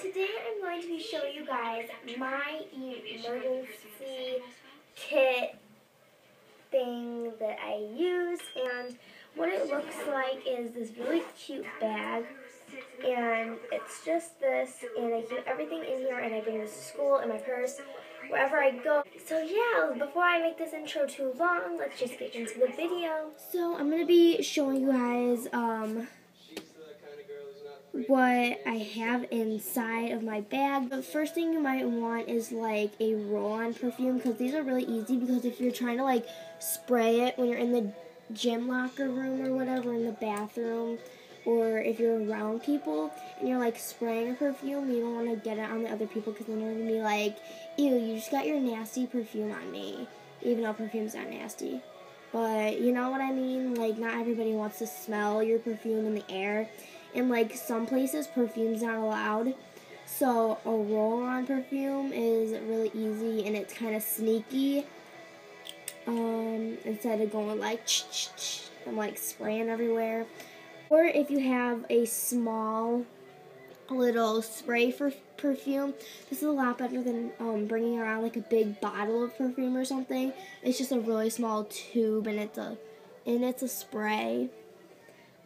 today I'm going to be showing you guys my emergency kit thing that I use, and what it looks like is this really cute bag, and it's just this, and I keep everything in here, and I bring this to school in my purse wherever I go. So yeah, before I make this intro too long, let's just get into the video. So I'm going to be showing you guys what I have inside of my bag. The first thing you might want is like a roll-on perfume, because these are really easy, because if you're trying to like spray it when you're in the gym locker room or whatever, in the bathroom, or if you're around people and you're like spraying a perfume, you don't want to get it on the other people, because then they're going to be like, ew, you just got your nasty perfume on me, even though perfume's not nasty. But you know what I mean? Like, not everybody wants to smell your perfume in the air. And like some places, perfume's not allowed. So a roll-on perfume is really easy, and it's kind of sneaky. Instead of going like and like spraying everywhere. Or if you have a small little spray for perfume, this is a lot better than bringing around like a big bottle of perfume or something. It's just a really small tube, and it's a spray.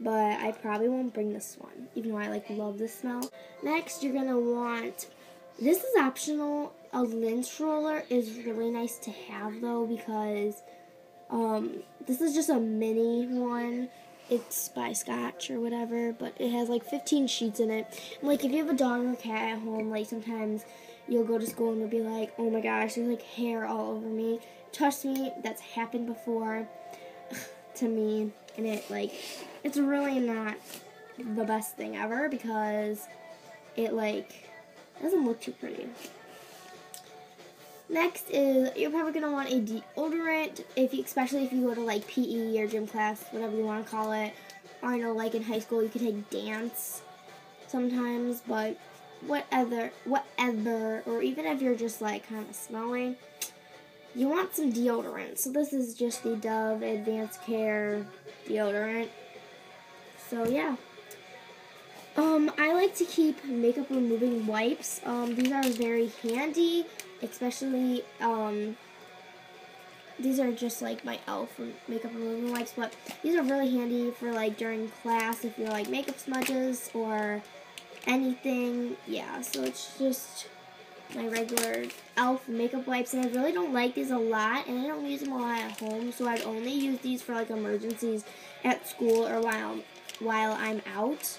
But I probably won't bring this one, even though I like love this smell. Next, you're gonna want, this is optional, a lint roller is really nice to have though, because this is just a mini one. It's by Scotch or whatever, but it has like 15 sheets in it. And like if you have a dog or cat at home, like sometimes you'll go to school and you'll be like, oh my gosh, there's like hair all over me. Trust me, that's happened before to me, and it's really not the best thing ever, because it like doesn't look too pretty. Next is, you're probably gonna want a deodorant, especially if you go to like PE or gym class, whatever you want to call it. I know like in high school you could take dance sometimes, but whatever, or even if you're just like kind of smelling, you want some deodorant. So this is just the Dove Advanced Care deodorant. So yeah. I like to keep makeup removing wipes. These are very handy, especially, these are just like my e.l.f. makeup removing wipes, but these are really handy for like during class if you're like makeup smudges or anything. Yeah, so it's just my regular e.l.f. makeup wipes, and I really don't like these a lot, and I don't use them a lot at home, so I'd only use these for like emergencies at school or while I'm out.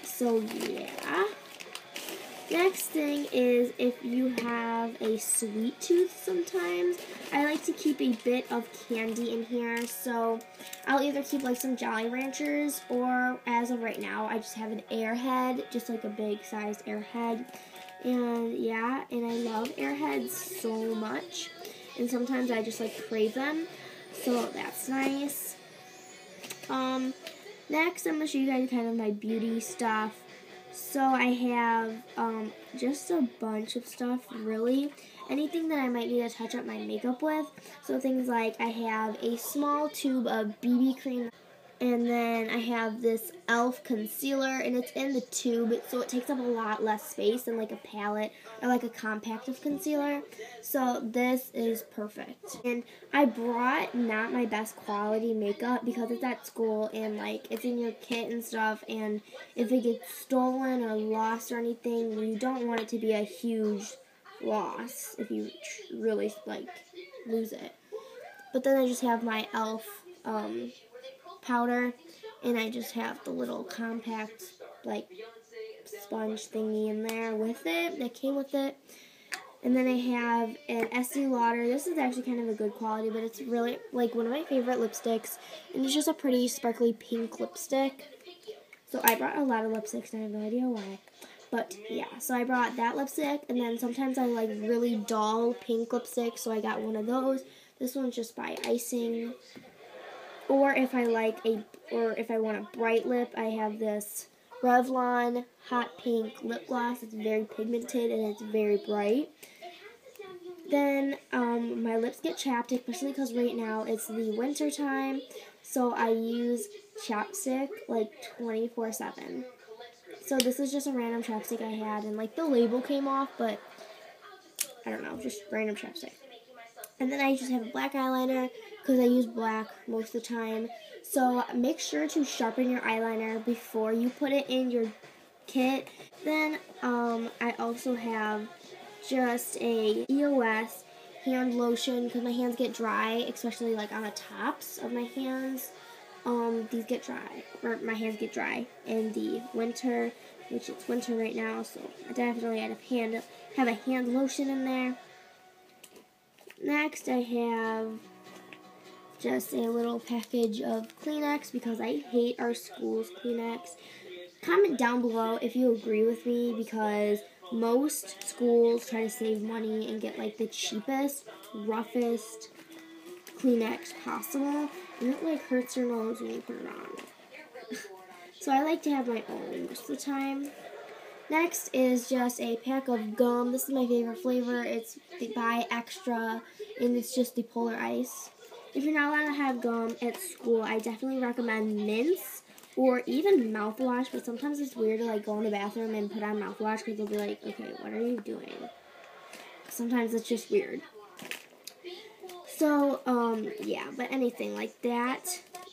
So yeah. Next thing is, if you have a sweet tooth sometimes, I like to keep a bit of candy in here. So I'll either keep like some Jolly Ranchers, or as of right now, I just have an Airhead, just like a big sized Airhead. And yeah, and I love Airheads so much, and sometimes I just like crave them, so that's nice. Next I'm going to show you guys kind of my beauty stuff. So I have just a bunch of stuff, really. Anything that I might need to touch up my makeup with. So things like, I have a small tube of BB cream, and then I have this e.l.f. concealer, and it's in the tube, so it takes up a lot less space than like a palette or like a compactive concealer. So this is perfect. And I brought not my best quality makeup, because it's at school and like it's in your kit and stuff, and if it gets stolen or lost or anything, you don't want it to be a huge loss if you really like lose it. But then I just have my e.l.f. powder, and I just have the little compact like sponge thingy in there with it that came with it. And then I have an Estee Lauder. This is actually kind of a good quality, but it's really like one of my favorite lipsticks, and it's just a pretty sparkly pink lipstick. So I brought a lot of lipsticks, and I have no idea why, but yeah, so I brought that lipstick, and then sometimes I like really dull pink lipstick, so I got one of those. This one's just by Icing. Or if I want a bright lip, I have this Revlon Hot Pink lip gloss. It's very pigmented and it's very bright. Then my lips get chapped, especially because right now it's the winter time, so I use chapstick like 24/7. So this is just a random chapstick I had, and like the label came off, but I don't know, just random chapstick. And then I just have a black eyeliner because I use black most of the time. So make sure to sharpen your eyeliner before you put it in your kit. Then I also have just a EOS hand lotion because my hands get dry, especially like on the tops of my hands. These get dry, or my hands get dry in the winter, which it's winter right now, so I definitely have a hand lotion in there. Next, I have just a little package of Kleenex because I hate our school's Kleenex. Comment down below if you agree with me because most schools try to save money and get like the cheapest, roughest Kleenex possible, and it like hurts your nose when you put it on. So I like to have my own most of the time. Next is just a pack of gum. This is my favorite flavor. It's the Buy Extra, and it's just the polar ice. If you're not allowed to have gum at school, I definitely recommend mints or even mouthwash, but sometimes it's weird to like go in the bathroom and put on mouthwash because they'll be like, okay, what are you doing? Sometimes it's just weird. So, yeah, but anything like that.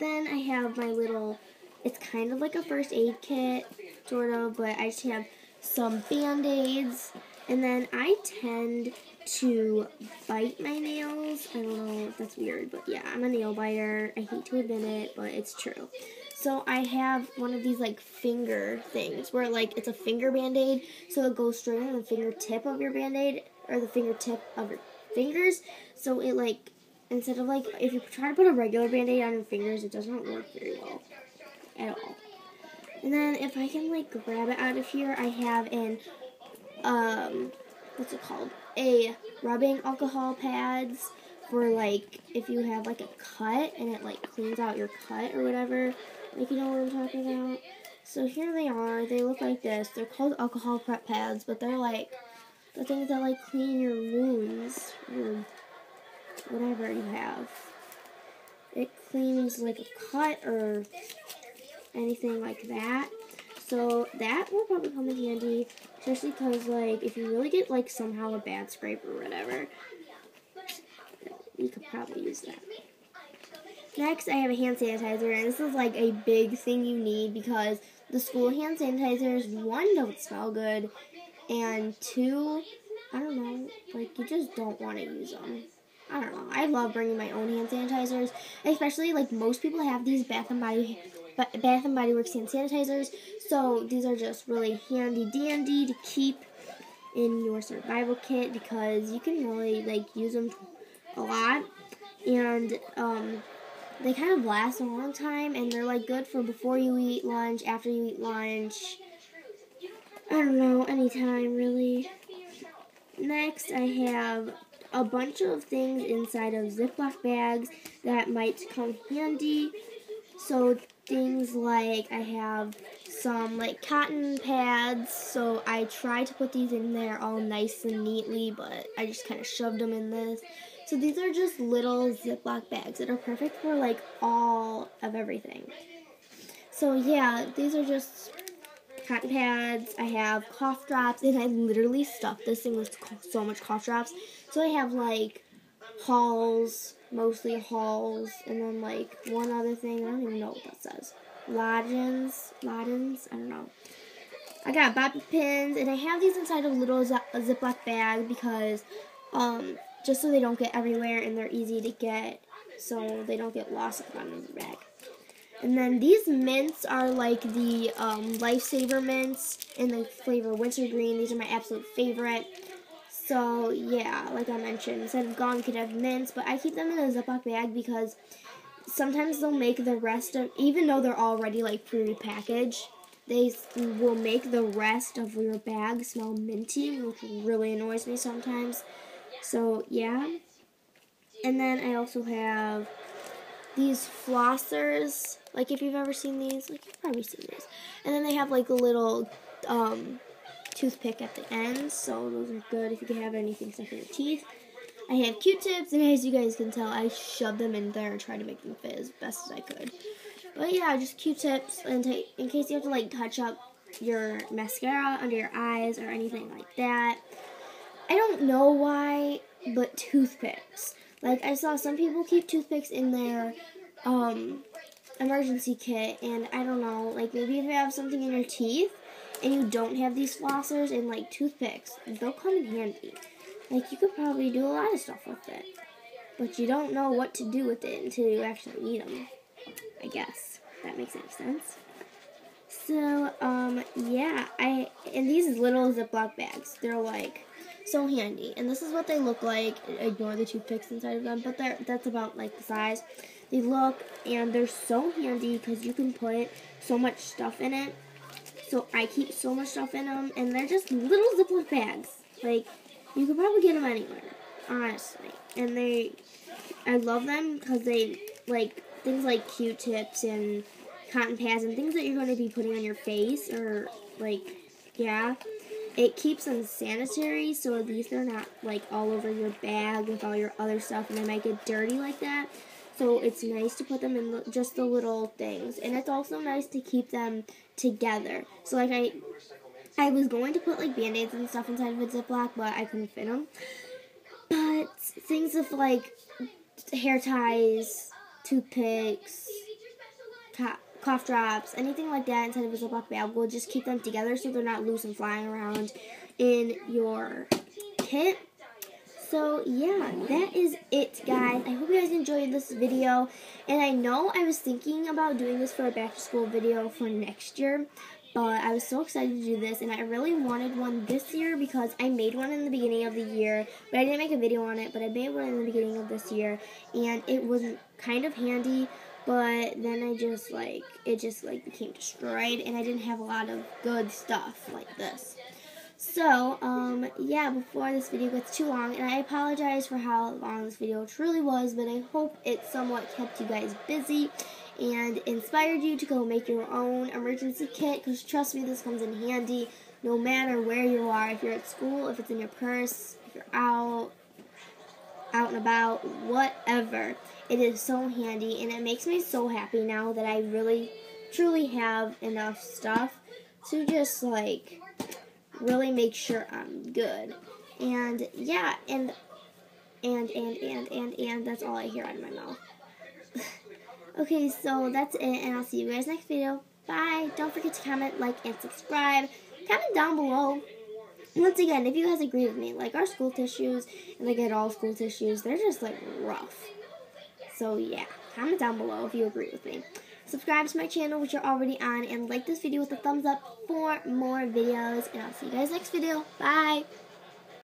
Then I have my little, it's kind of like a first aid kit, sort of, but I just have some Band-Aids. And then I tend to bite my nails. I don't know if that's weird, but yeah, I'm a nail biter. I hate to admit it, but it's true. So I have one of these like finger things where like it's a finger Band-Aid, so it goes straight on the fingertip of your Band-Aid, or the fingertip of your fingers. So it like, instead of like, if you try to put a regular Band-Aid on your fingers, it does not work very well at all. And then if I can like grab it out of here, I have an, what's it called? A rubbing alcohol pads for like if you have like a cut and it like cleans out your cut or whatever. Like, you know what I'm talking about? So here they are. They look like this. They're called alcohol prep pads, but they're like the things that like clean your wounds or whatever you have. It cleans like a cut or anything like that. So that will probably come in handy, especially because like if you really get like somehow a bad scrape or whatever, you could probably use that. Next, I have a hand sanitizer, and this is like a big thing you need because the school hand sanitizers, one, don't smell good, and two, I don't know, like you just don't want to use them. I don't know. I love bringing my own hand sanitizers, especially like most people have these Bath and Body Works hand sanitizers. So these are just really handy dandy to keep in your survival kit because you can really like use them a lot, and they kind of last a long time, and they're like good for before you eat lunch, after you eat lunch. I don't know, anytime really. Next, I have a bunch of things inside of Ziploc bags that might come handy. So things like I have some like cotton pads, so I try to put these in there all nice and neatly, but I just kind of shoved them in this. So these are just little Ziploc bags that are perfect for like all of everything. So yeah, these are just cotton pads. I have cough drops, and I literally stuffed this thing with so much cough drops. So I have like Halls, mostly Halls, and then like one other thing, I don't even know what that says. Ladins, I don't know. I got bobby pins, and I have these inside a little Ziploc bag because, just so they don't get everywhere and they're easy to get, so they don't get lost at the bottom of the bag. And then these mints are like the Lifesaver mints in the flavor wintergreen. These are my absolute favorite. So yeah, like I mentioned, instead of gum, you could have mints, but I keep them in a Ziploc bag because sometimes they'll make the rest of, even though they're already like pre-packaged, they will make the rest of your bag smell minty, which really annoys me sometimes. So yeah. And then I also have these flossers, like if you've ever seen these, like you've probably seen these. And then they have like a little toothpick at the end, so those are good if you can have anything stuck in your teeth. I have Q-tips, and as you guys can tell, I shoved them in there and tried to make them fit as best as I could. But yeah, just Q-tips, and in case you have to like touch up your mascara under your eyes or anything like that. I don't know why, but toothpicks. Like, I saw some people keep toothpicks in their emergency kit, and I don't know, like, maybe if you have something in your teeth and you don't have these flossers and, like, toothpicks, they'll come in handy. Like, you could probably do a lot of stuff with it, but you don't know what to do with it until you actually need them, I guess. That makes any sense. So, yeah, and these little Ziploc bags, they're, like, so handy. And this is what they look like. Ignore the toothpicks inside of them, but that's about, like, the size. They look, and they're so handy because you can put so much stuff in it. So I keep so much stuff in them, and they're just little Ziploc bags. Like, you could probably get them anywhere, honestly. And I love them because they, like, things like Q-tips and cotton pads and things that you're going to be putting on your face, or, like, yeah. It keeps them sanitary, so at least they're not, like, all over your bag with all your other stuff, and they might get dirty like that. So it's nice to put them in just the little things. And it's also nice to keep them together. So, like, I was going to put, like, Band-Aids and stuff inside of a Ziploc, but I couldn't fit them. But things of, like, hair ties, toothpicks, cough drops, anything like that inside of a Ziploc bag will just keep them together so they're not loose and flying around in your kit. So, yeah, that is it, guys. I hope you guys enjoyed this video. And I know I was thinking about doing this for a back-to-school video for next year, but I was so excited to do this, and I really wanted one this year because I made one in the beginning of the year, but I didn't make a video on it, but I made one in the beginning of this year, and it was kind of handy, but then it just became destroyed, and I didn't have a lot of good stuff like this. So, yeah, before this video gets too long, and I apologize for how long this video truly was, but I hope it somewhat kept you guys busy and inspired you to go make your own emergency kit, because trust me, this comes in handy no matter where you are. If you're at school, if it's in your purse, if you're out and about, whatever. It is so handy, and it makes me so happy now that I really, truly have enough stuff to just, like, really make sure I'm good. And yeah, and that's all I hear out of my mouth. Okay, so that's it, and I'll see you guys next video. Bye. Don't forget to comment, like, and subscribe. Comment down below. Once again, if you guys agree with me, like, our school tissues, and like all school tissues, they're just, like, rough. So yeah, comment down below if you agree with me. Subscribe to my channel, which you're already on, and like this video with a thumbs up for more videos. And I'll see you guys next video. Bye!